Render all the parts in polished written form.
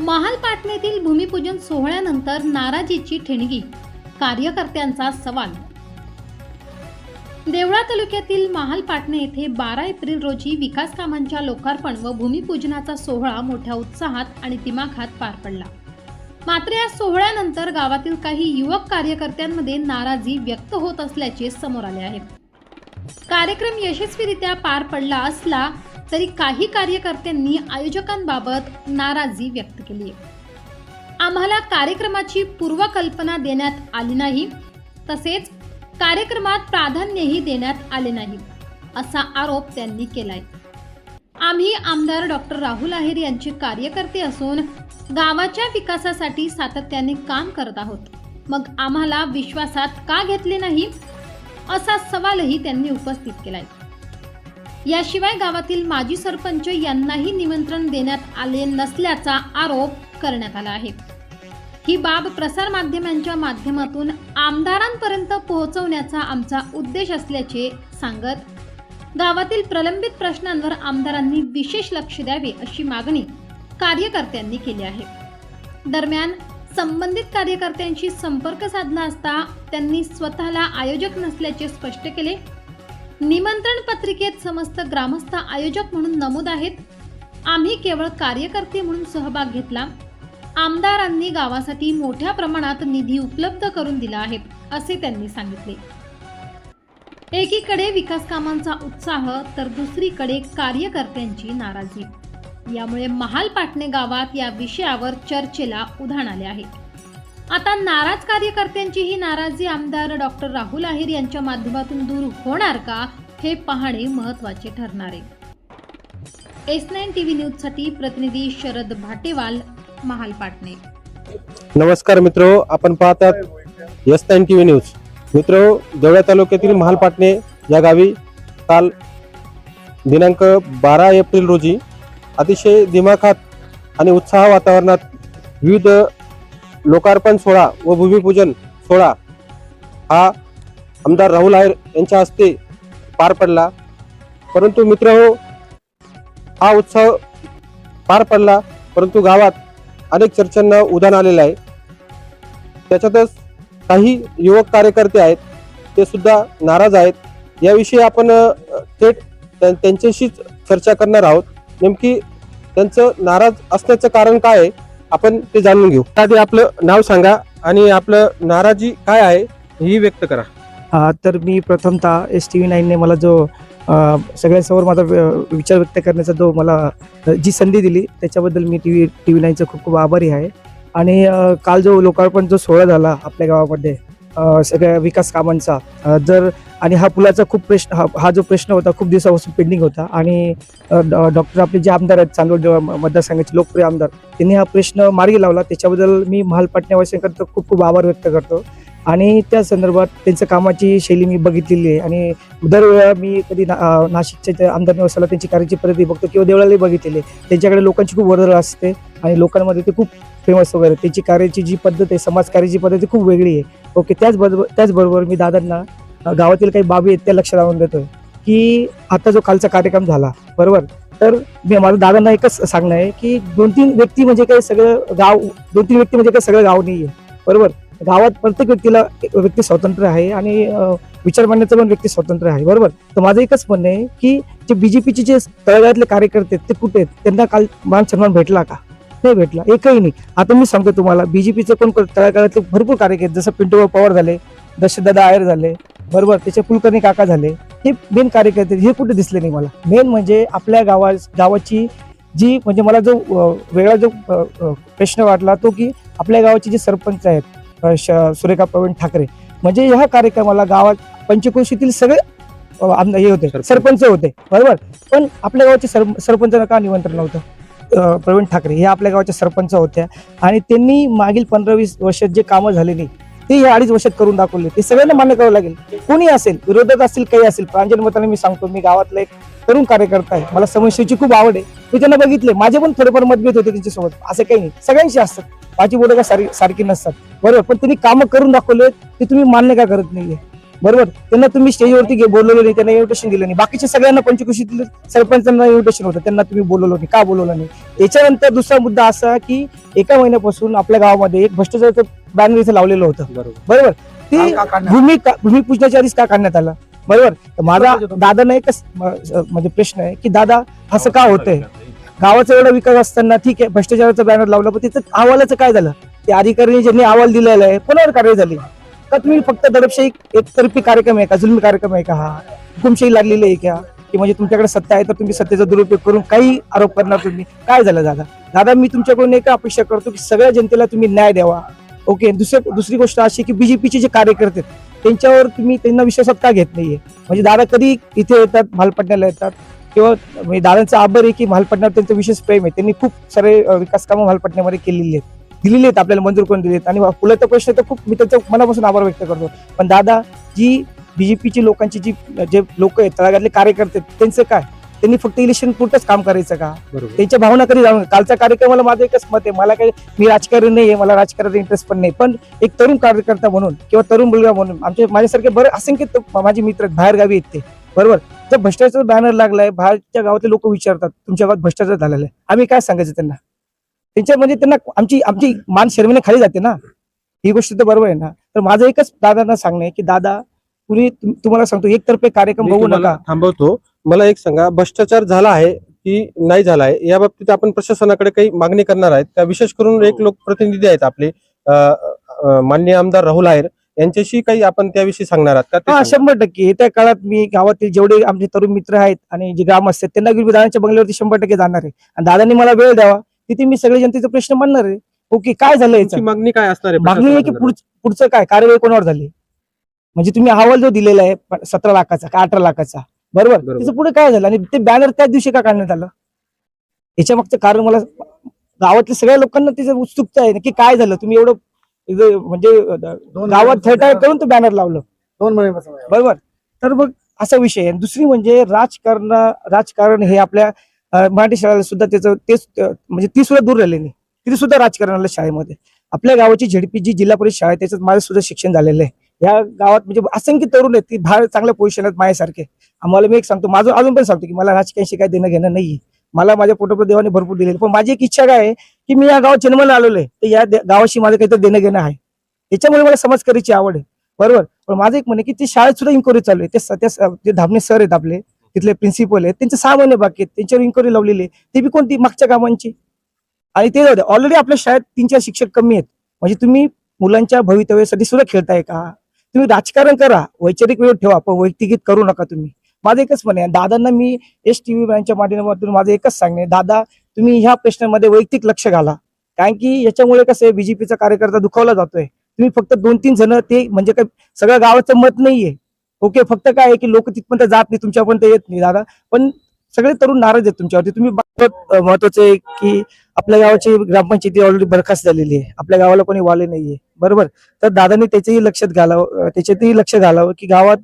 महाल पाटणेतील भूमिपूजन सोहळ्यानंतर नाराजीची ठिणगी, कार्यकर्त्यांचा सवाल। देवळा तालुक्यातील महाल पाटणे येथे 12 एप्रिल रोजी विकास कामांच्या लोकार्पण व भूमिपूजनाचा सोहळा मोठ्या उत्साहात आणि दिमाखात पार पडला। मात्र या सोहळ्यानंतर गावातील काही युवक कार्यकर्त्यांमध्ये नाराजी व्यक्त होत असल्याचे समोर आले आहे। कार्यक्रम यशस्वीरित्या पार पडला असला तरी काही कार्यकर्त्यांनी आयोजकांबाबत नाराजी व्यक्त केली आहे। आम्हाला कार्यक्रमाची पूर्वकल्पना देण्यात आली नाही, तसेच कार्यक्रमात प्राधान्यही देण्यात आले नाही, असा आरोप त्यांनी केलाय। आम्ही आमदार डॉक्टर राहुल आहेर यांचे कार्यकर्ते असून गावाच्या विकासासाठी सातत्याने काम करत आहोत, मग आम्हाला विश्वासात का घेतले नाही, असा सवालही त्यांनी उपस्थित केलाय। याशिवाय गावातील माजी सरपंच यांनाही निमंत्रण देण्यात आले नसल्याचा आरोप करण्यात आला आहे। ही बाब प्रसार माध्यमांच्या माध्यमातून आमदारांपर्यंत पोहोचवण्याचा आमचा उद्देश असल्याचे सांगत गावातील प्रलंबित प्रश्नांवर आमदारांनी विशेष लक्ष द्यावे अशी मागणी कार्यकर्त्यांनी केली आहे। दरम्यान संबंधित कार्यकर्त्यांशी संपर्क साधला असता त्यांनी स्वतःला आयोजक नसल्याचे स्पष्ट केले। निमंत्रण पत्रिकेत समस्त ग्रामस्थ आयोजक म्हणून नमूद आहेत, आम्ही केवळ कार्यकर्ते म्हणून सहभाग घेतला। आमदारांनी गावासाठी मोठ्या प्रमाणात निधी उपलब्ध करून दिला आहे, असे त्यांनी सांगितले। एकीकडे विकास कामांचा उत्साह तर दुसरीकडे कार्यकर्त्यांची नाराजी, यामुळे महाल पाटणे गावात या विषयावर चर्चेला उधाण आले आहे। आता नाराज कार्यकर्त्यांची ही नाराजी आमदार डॉक्टर राहुल आहेर यांच्या माध्यमातून दूर होणार का, हे पाहणे महत्त्वाचे ठरणार आहे। S9 TV न्यूज साठी प्रतिनिधी शरद भाटेवाल, महाल पाटणे। नमस्कार मित्रो, आपण पाहतात S9 TV न्यूज। मित्रो, देवळा तालुक्यातील महाल पाटणे या गावी काल दिनांक 12 एप्रिल रोजी अतिशय दिमाखात आणि उत्साह वातावरणात विविध लोकार्पण सोहळा व भूमिपूजन सोहळा हा आमदार राहुल आहेर यांच्या हस्ते पार पडला। परंतु मित्रहो, हा उत्सव पार पडला, परंतु गावात अनेक चर्चांना उधाण आलेलं आहे। त्याच्यातच काही युवक कार्यकर्ते आहेत, ते सुद्धा नाराज आहेत। याविषयी आपण थेट त्यांच्याशीच चर्चा करणार आहोत। नेमकी त्यांचं नाराज असण्याचं कारण काय आहे, आपण ते जाणून घेऊ। आधी आपलं नाव सांगा आणि आपलं नाराजी काय आहे ही व्यक्त करा। तर मी प्रथमतः STV9 ने मला जो सगळ्यांसमोर माझा विचार व्यक्त करण्याचा जो मला जी संधी दिली, त्याच्याबद्दल मी TV9चा खूप खूप आभारी आहे। आणि काल जो लोकार्पण जो सोहळा झाला आपल्या गावामध्ये सगळ्या विकास कामांचा, आणि हा पुलाचा खूप प्रश्न, हा जो प्रश्न होता खूप दिवसापासून पेंडिंग होता, आणि डॉक्टर आपले जे आमदार आहेत चांदवड मतदारसंघाचे लोकप्रिय आमदार, त्यांनी हा प्रश्न मार्गी लावला। त्याच्याबद्दल मी महाल पाटणेवासियांकरता खूप खूप आभार व्यक्त करतो। आणि त्या संदर्भात त्यांच्या कामाची शैली मी बघितलेली आहे, आणि दरवेळा मी कधी नाशिकच्या आमदार निवासाला त्यांची कार्याची पद्धती बघतो किंवा देवळालाही बघितलेली आहे। त्यांच्याकडे लोकांची खूप वर्दळ असते आणि लोकांमध्ये ते खूप फेमस वगैरे, त्यांची कार्याची जी पद्धत आहे, समाजकार्याची पद्धती खूप वेगळी आहे। ओके, त्याचबरोबर मी दादांना गावातील काही बाबी आहेत त्या लक्ष लावून देतोय की आता जो कालचा कार्यक्रम झाला, बरोबर, तर मी माझं दादांना एकच सांगणं आहे की 2-3 व्यक्ती म्हणजे काही सगळं गाव, 2-3 व्यक्ती म्हणजे काही सगळं गाव नाही आहे, बरोबर। गावात प्रत्येक व्यक्तीला व्यक्ती स्वातंत्र्य आहे आणि विचार मांडण्याचं पण व्यक्ती स्वातंत्र्य आहे, बरोबर। तर माझं एकच म्हणणं आहे की जे BJPचे जे तळागाळातले कार्यकर्ते आहेत ते कुठे आहेत, त्यांना काल मान सन्मान भेटला का? नाही भेटला, एकही नाही। आता मी सांगतो तुम्हाला, BJPचे कोण तळागाळातले भरपूर कार्यकर्ते, जसं पिंटू पवार झाले, दशरथदादा आहेर झाले, बरोबर, त्याचे कुलकर्णी काका झाले, हे मेन कार्यकर्ते, हे कुठे दिसले नाही मला। मेन म्हणजे आपल्या गावाची जी, म्हणजे मला जो वेगळा जो प्रश्न वाटला तो की आपल्या गावाचे जे सरपंच आहेत सुरेखा प्रवीण ठाकरे, म्हणजे ह्या कार्यक्रमाला गावात पंचक्रोशीतील सगळे हे होते, सरपंच होते, बरोबर, पण आपल्या गावाचे सरपंचांना का निमंत्रण नव्हतं? प्रवीण ठाकरे हे आपल्या गावाच्या सरपंच होत्या, आणि त्यांनी मागील 15-20 वर्षात जे कामं झालेली ते या 2.5 वर्षात करून दाखवले। ते सगळ्यांना मान्य करावं लागेल, कोणी असेल, विरोधक असतील, काही असेल। प्रांजल मताने मी सांगतो, मी गावातला एक तरुण कार्यकर्ता आहे, मला समस्येची खूप आवड आहे, मी त्यांना बघितले, माझे पण थोडेफार मतभेद होते त्यांच्यासोबत, असं काही नाही, सगळ्यांशी असतात, माझी बोटं का सारखी नसतात, बरोबर, पण त्यांनी कामं करून दाखवले, ते तुम्ही मान्य का करत नाहीये? बरोबर. त्यांना तुम्ही स्टेजवरती बोलवलं नाही, त्यांना इन्व्हिटेशन दिलं नाही. बाकीच्या सगळ्यांना पंचकृषीतील सरपंचांना इन्व्हिटेशन होतं, त्यांना तुम्ही बोलवलं नाही, का बोलवलं नाही? त्याच्यानंतर दुसरा मुद्दा असा की एका महिन्यापासून आपल्या गावामध्ये एक भ्रष्टाचाराचं बॅनर इथे लावलेलं होतं, बरोबर. ते भूमिपूजनाच्या आधीच का काढण्यात आलं, बरोबर. तर माझा दादांना एकच म्हणजे प्रश्न आहे की दादा असं का होतंय? गावाचा एवढा विकास असताना ठीक आहे भ्रष्टाचाराचं बॅनर लावलं, पण त्याचं अहवालाचं काय झालं? ते अधिकाऱ्यांनी ज्यांनी अहवाल दिलेला आहे कोणावर कारवाई झाली का? तुम्ही फक्त दडपशाही एकतर्फी कार्यक्रम आहे का, जुलमी कार्यक्रम आहे का हा? हुकुमशाही लागलेली आहे का? की म्हणजे तुमच्याकडे सत्ता आहे तर तुम्ही सत्तेचा दुरुपयोग करून काही आरोप करणार तुम्ही? काय झालं दादा मी तुमच्याकडून एक अपेक्षा करतो की सगळ्या जनतेला तुम्ही न्याय द्यावा. ओके. दुसरी गोष्ट अशी की बीजेपीचे जे कार्यकर्ते त्यांच्यावर तुम्ही त्यांना विश्वासात का घेत नाहीये? म्हणजे दादा कधी इथे येतात, महालपटण्याला येतात, किंवा म्हणजे दादांचा आभार आहे की महालपटण्यावर त्यांचं विशेष प्रेम आहे. त्यांनी खूप सारे विकास कामं महालपटण्यामध्ये केलेली आहेत, दिलेली आहेत, आपल्याला मंजूर करून दिलेत. आणि फुलाचा प्रश्न तर खूप मी त्यांचा मनापासून आभार व्यक्त करतो. पण दादा जी बीजेपीची लोकांची जे लोक आहेत तळागाळातले कार्यकर्ते त्यांचं काय? त्यांनी फक्त इलेक्शन पुरतच काम करायचं का? त्यांच्या भावना कधी जाणून कालच्या कार्यक्रमाला माझं एकच मत आहे, मला काही मी राजकारणी नाहीये, मला राजकारणाचा इंटरेस्ट पण नाही, पण एक तरुण कार्यकर्ता म्हणून किंवा तरुण मुलगा म्हणून माझ्यासारखे बरे असंख्य माझे मित्र बाहेर गावी आहेत ते, बरोबर. जर भ्रष्टाचार बॅनर लागलाय, बाहेरच्या गावातले लोक विचारतात तुमच्या गावात भ्रष्टाचार झालेला आहे, आम्ही काय सांगायचं त्यांना? त्यांच्या म्हणजे त्यांना आमची मान शर्मेने खाली जाते ना, ही गोष्ट तर बरोबर आहे ना. तर माझं एकच दादांना सांगणं आहे की दादा तुम्हाला सांगतो एकतर्फे कार्यक्रम बघू नका. थांबवतो. मला एक सांगा, भ्रष्टाचार झाला आहे की नाही झाला आहे या बाबतीत आपण प्रशासनाकडे काही मागणी करणार आहेत का? विशेष करून एक लोकप्रतिनिधी आहेत आपले माननीय आमदार राहुल आहेर, यांच्याशी काही आपण त्याविषयी सांगणार आहात का? हा, 100%. येत्या काळात मी गावातील जेवढे आमचे तरुण मित्र आहेत आणि जे ग्रामस्थ आहेत त्यांना घेऊन दादांच्या बंगल्यावरती 100% जाणार आहे. आणि दादांनी मला वेळ द्यावा, तिथे मी सगळे जनतेचा प्रश्न मांडणार आहे. ओके. काय झालं याची मागणी काय असणार आहे? मागणी आहे की पुढचं काय कार्यवाही कोणावर झाली? म्हणजे तुम्ही अहवाल जो दिलेला आहे 17 लाखाचा का 18 लाखाचा, बरोबर, त्याचं पुढे काय झालं? आणि ते बॅनर त्याच दिवशी का काढण्यात आलं? याच्या मागचं कारण मला गावातल्या सगळ्या लोकांना त्याचं उत्सुकता आहे की काय झालं? तुम्ही एवढं म्हणजे गावात थेटाय करून तो बॅनर लावलं 2 महिन्यापासून, बरोबर. तर मग असा विषय आहे. दुसरी म्हणजे राजकारण हे आपल्या मराठी शाळेला सुद्धा त्याचं तेच म्हणजे ती सुद्धा दूर राहिली नाही, तिथे सुद्धा राजकारण आलं शाळेमध्ये. आपल्या गावाची झेडपी जी जिल्हा परिषद शाळा आहे त्याच्यात माझं सुद्धा शिक्षण झालेलं आहे. या गावात म्हणजे असंख्य तरुण आहेत की बाहेर चांगल्या पोझिशनात माझ्यासारखे. आम्हाला मी एक सांगतो, माझं अजून पण सांगतो की मला राजकारणाशी काही देणं घेणं नाहीये. मला माझ्या पोटावर देवाने भरपूर दिलेलं, पण माझी एक इच्छा काय आहे की मी या गावात जन्माला आलेलो आहे, तर या गावाशी माझं काहीतरी देणं घेणं आहे. त्याच्यामुळे मला समाजकार्याची आवड आहे, बरोबर. पण माझं एक म्हणे की ते शाळेत सुद्धा इन्क्वायरी चालू आहे. ते धामणे सर आहेत आपले तिथले प्रिन्सिपल आहेत, त्यांचे 6 महिने बाकी आहेत, त्यांच्यावर इन्क्वायरी लावलेली आहे. ते बी कोणती मागच्या कामांची. आणि ते ऑलरेडी आपल्या शाळेत 3-4 शिक्षक कमी आहेत. म्हणजे तुम्ही मुलांच्या भवितव्यासाठी सुद्धा खेळताय का? तुम्ही राजकारण करा, वैचारिक वेळ ठेवा, पण वैयक्तिक करू नका तुम्ही. माझं एकच म्हणे, दादांना मी STV ब्रँचच्या माध्यमातून माझं एकच सांगणे, दादा तुम्ही ह्या प्रश्नामध्ये वैयक्तिक लक्ष घाला. कारण की याच्यामुळे कसं आहे, बीजेपीचा कार्यकर्ता दुखावला जातोय. तुम्ही फक्त 2-3 जण ते म्हणजे काय सगळ्या गावाचं मत नाहीये. ओके. फक्त काय आहे की लोक तिथपर्यंत जात नाही, तुमच्यापर्यंत येत नाही दादा. पण सगळे तरुण नाराज आहेत तुमच्यावरती. तुम्ही महत्वाचं आहे की आपल्या गावाची ग्रामपंचायती ऑलरेडी बरखास्त झालेली आहे, आपल्या गावाला कोणी वाले नाहीये, बरोबर. तर दादांनी त्याच्यातही लक्ष घालावं की गावात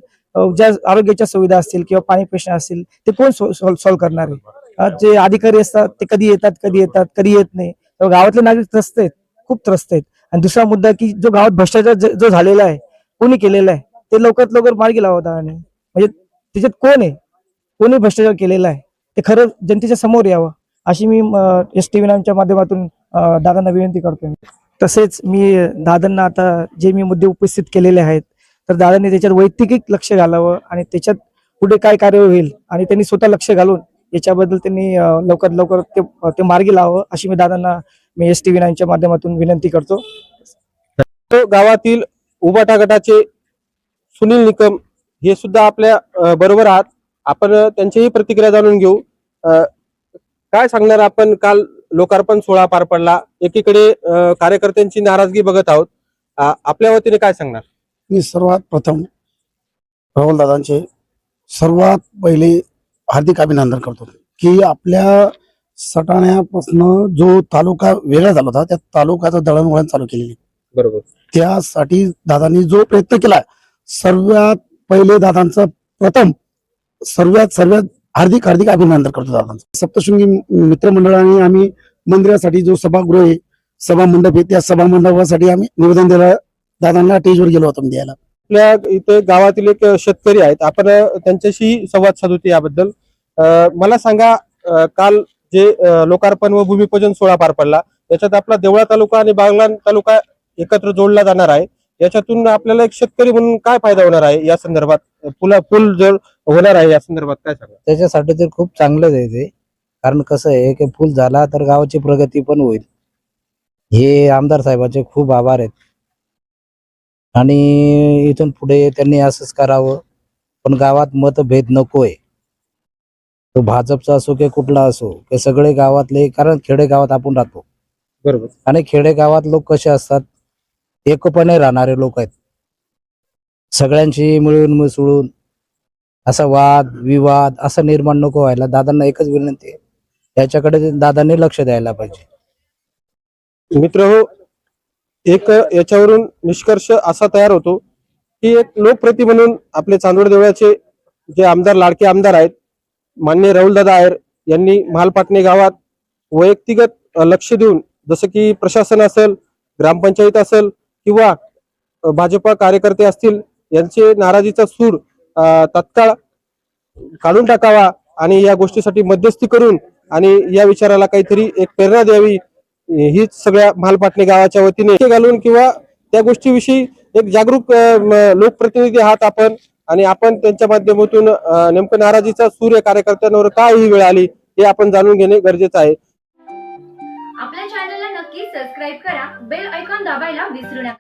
ज्या आरोग्याच्या सुविधा असतील किंवा पाणी प्रश्न असतील ते कोण सॉल्व्ह करणार आहे? जे अधिकारी असतात ते कधी येतात कधी येत नाही. तर गावातले नागरिक त्रस्त आहेत, खूप त्रस्त आहेत. आणि दुसरा मुद्दा की जो गावात भ्रष्टाचार जो झालेला आहे, कोणी केलेला आहे, ते लवकरात लवकर मार्गी लावता. म्हणजे त्याच्यात कोणी भ्रष्टाचार केलेला आहे ते खरं जनतेच्या समोर यावं, अशी मी STV नामच्या माध्यमातून दादांना विनंती करतोय. तसेच मी दादांना आता जे मी मुद्दे उपस्थित केलेले आहेत तर दादांनी त्याच्यात वैयक्तिक लक्ष घालावं आणि त्याच्यात पुढे काय कार्य होईल आणि त्यांनी स्वतः लक्ष घालून याच्याबद्दल त्यांनी लवकरात लवकर ते मार्गी लावावं, अशी दादांना मी STV नामच्या माध्यमातून विनंती करतो. गावातील उबाटा गटाचे सुनील निकम हे सुद्धा आपल्या बरोबर आहात. आपण त्यांचीही प्रतिक्रिया जाणून घेऊ. काय सांगणार आपण? काल लोकार्पण सोहळा पार पडला, एकीकडे कार्यकर्त्यांची नाराजगी बघत आहोत, आपल्या वतीने काय सांगणार? मी सर्वात प्रथम राहुल दादांचे सर्वात पहिले हार्दिक अभिनंदन करतो की आपल्या सटाण्यापासून जो तालुका वेगळा झाला होता त्या तालुक्याचं दळणवळण चालू केलेली, बरोबर. त्यासाठी दादांनी जो प्रयत्न केला, सर्वात पहिले दादांचं प्रथम सर्वात हार्दिक अभिनंदन करतो दादांचं. सप्तशृंगी मित्रमंडळाने आम्ही मंदिरासाठी जो सभागृह आहे, सभा मंडप आहे, त्या सभा मंडपासाठी आम्ही निवेदन द्यायला दादांना स्टेजवर गेलो होतो द्यायला. आपल्या इथे गावातील एक शेतकरी आहेत, आपण त्यांच्याशी संवाद साधू याबद्दल. मला सांगा, काल जे लोकार्पण व भूमिपूजन सोहळा पार पडला, त्याच्यात आपला देवळा तालुका आणि बागलाण तालुका एकत्र जोडला जाणार आहे. याच्यातून आपल्याला एक शेतकरी म्हणून काय फायदा होणार आहे या संदर्भात, पूल जर होणार आहे या संदर्भात काय सांगा? त्याच्यासाठी तर खूप चांगलंच आहे ते. कारण कसं आहे की पूल झाला तर गावाची प्रगती पण होईल. हे आमदार साहेबांचे खूप आभार आहेत आणि इथून पुढे त्यांनी असंच करावं. पण गावात मतभेद नकोय, तो भाजपचा असो की कुठला असो, ते सगळे गावातले, कारण खेडेगावात आपण राहतो बरोबर. आणि खेडेगावात लोक कसे असतात, एकपणे राहणारे लोक आहेत. सगळ्यांशी मिळून मिसळून असा वाद विवाद असं निर्माण नको व्हायला. दादांना एकच विनंती आहे, याच्याकडे दादांनी लक्ष द्यायला पाहिजे. मित्र, एक याच्यावरून निष्कर्ष असा तयार होतो की एक लोकप्रति म्हणून आपले चांदवड देवळाचे जे आमदार, लाडके आमदार आहेत माननीय राहुलदादा आहेर यांनी महालपाटणे गावात वैयक्तिगत लक्ष देऊन, जसं की प्रशासन असेल, ग्रामपंचायत असेल किंवा भाजपा कार्यकर्ते असतील, यांचे नाराजीचा सूर तत्काळ काढून टाकावा आणि या गोष्टीसाठी मध्यस्थी करून आणि या विचाराला काहीतरी एक प्रेरणा द्यावी, हीच सगळ्या महालपाटणे गावाच्या वतीने घालून किंवा त्या गोष्टीविषयी एक जागरूक लोकप्रतिनिधी आहात आपण, आणि आपण त्यांच्या माध्यमातून नेमकं नाराजीचा सूर कार्यकर्त्यांवर काय ही वेळ आली हे आपण जाणून घेणे गरजेचं आहे. आपल्या चॅनलला नक्की सबस्क्राईब करा, बेल आयकॉन दाबायला विसरू नका.